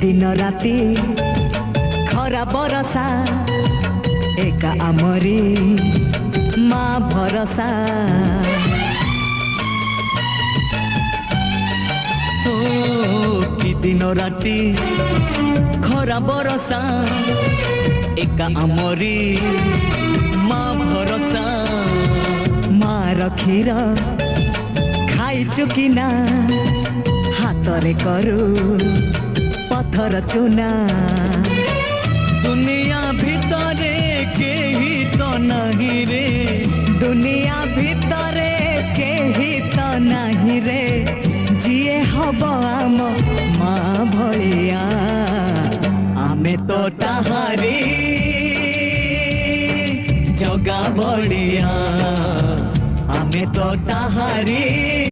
दिन राति खरा बरसा एका आमरी माँ भरसा। ओ कि दिन राति खरा बरसा एका आमरी माँ भरसा। मार क्षीर खाई चुकिना हाथरे करू पत्थर चुना। दुनिया भितरे केही तो नहीं रे, दुनिया भितरे केही तो नहीं रे, जिए हब आम माँ भलिया आमे तो ताहारी जगा बड़िया, आमे तो ताहारी।